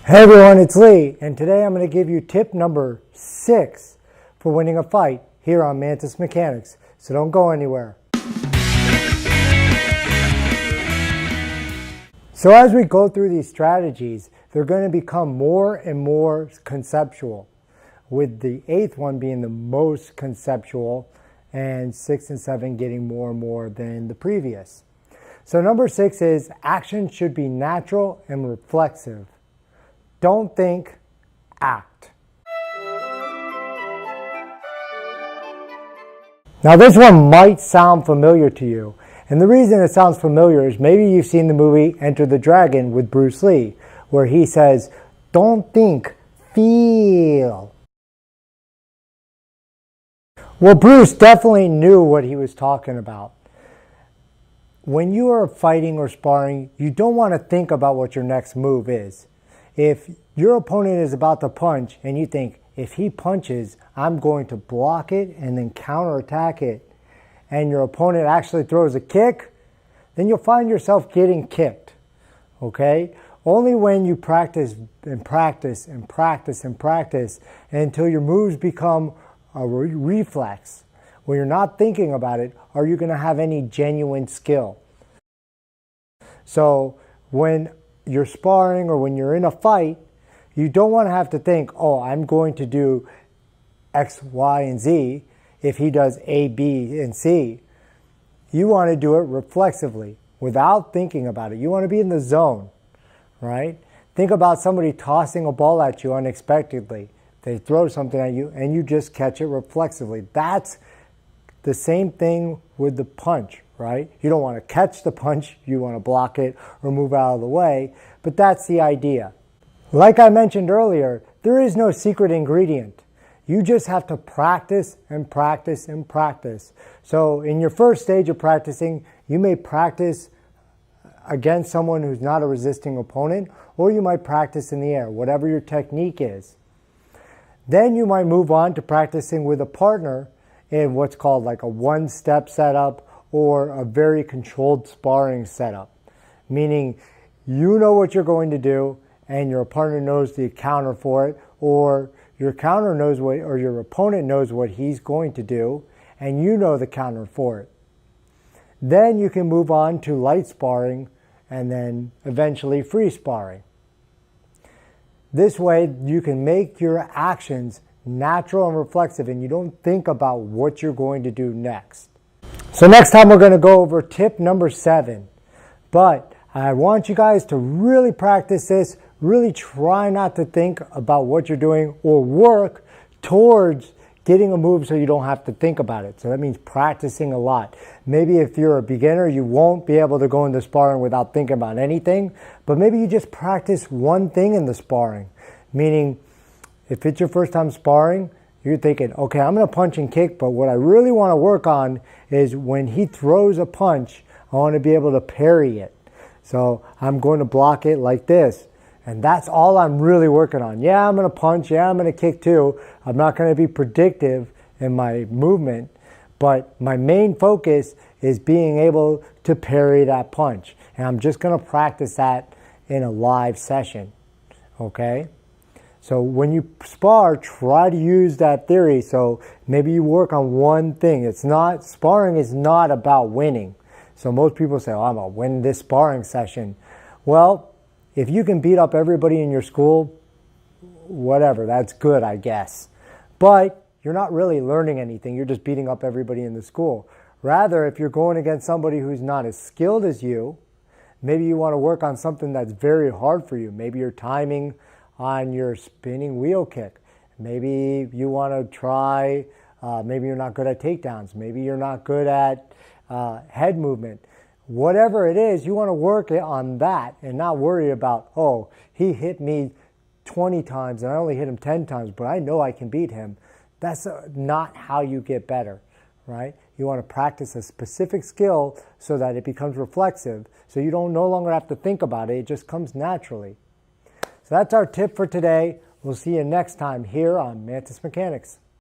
Hey everyone, it's Lee, and today I'm going to give you tip number 6 for winning a fight here on Mantis Mechanics. So don't go anywhere. So as we go through these strategies, they're going to become more and more conceptual, with the 8th one being the most conceptual and 6 and 7 getting more and more than the previous. So number 6 is action should be natural and reflexive. Don't think, act. Now this one might sound familiar to you, and the reason it sounds familiar is maybe you've seen the movie Enter the Dragon with Bruce Lee, where he says, don't think, feel. Well, Bruce definitely knew what he was talking about. When you are fighting or sparring, you don't want to think about what your next move is. If your opponent is about to punch and you think, if he punches, I'm going to block it and then counterattack it, and your opponent actually throws a kick, then you'll find yourself getting kicked, okay? Only when you practice and practice and practice and practice until your moves become a reflex, when you're not thinking about it, are you going to have any genuine skill. So when you're sparring or when you're in a fight, you don't want to have to think, oh, I'm going to do X, Y, and Z if he does A, B, and C. You want to do it reflexively without thinking about it. You want to be in the zone, right? Think about somebody tossing a ball at you unexpectedly. They throw something at you and you just catch it reflexively. That's the same thing with the punch, right? You don't want to catch the punch, you want to block it or move out of the way, but that's the idea. Like I mentioned earlier, there is no secret ingredient. You just have to practice and practice and practice. So in your first stage of practicing, you may practice against someone who's not a resisting opponent, or you might practice in the air, whatever your technique is. Then you might move on to practicing with a partner in what's called like a one-step setup or a very controlled sparring setup, meaning you know what you're going to do and your partner knows the counter for it, or your counter knows what, or your opponent knows what he's going to do and you know the counter for it. Then you can move on to light sparring and then eventually free sparring. This way you can make your actions natural and reflexive and you don't think about what you're going to do next. So next time we're going to go over tip number 7. But I want you guys to really practice this. Really try not to think about what you're doing or work towards getting a move so you don't have to think about it. So that means practicing a lot. Maybe if you're a beginner, you won't be able to go into sparring without thinking about anything. But maybe you just practice one thing in the sparring. Meaning, if it's your first time sparring, you're thinking, okay, I'm going to punch and kick, but what I really want to work on is when he throws a punch, I want to be able to parry it. So I'm going to block it like this. And that's all I'm really working on. Yeah, I'm going to punch. Yeah, I'm going to kick too. I'm not going to be predictive in my movement. But my main focus is being able to parry that punch. And I'm just going to practice that in a live session. Okay? So when you spar, try to use that theory. So maybe you work on one thing. Sparring is not about winning. So most people say, oh, I'm going to win this sparring session. Well, if you can beat up everybody in your school, whatever, that's good, I guess. But you're not really learning anything. You're just beating up everybody in the school. Rather, if you're going against somebody who's not as skilled as you, maybe you want to work on something that's very hard for you. Maybe your timing on your spinning wheel kick. Maybe you want to try, maybe you're not good at takedowns. Maybe you're not good at head movement. Whatever it is, you want to work on that and not worry about, oh, he hit me 20 times and I only hit him 10 times, but I know I can beat him. That's not how you get better, right? You want to practice a specific skill so that it becomes reflexive, so you don't no longer have to think about it. It just comes naturally. So that's our tip for today. We'll see you next time here on Mantis Mechanics.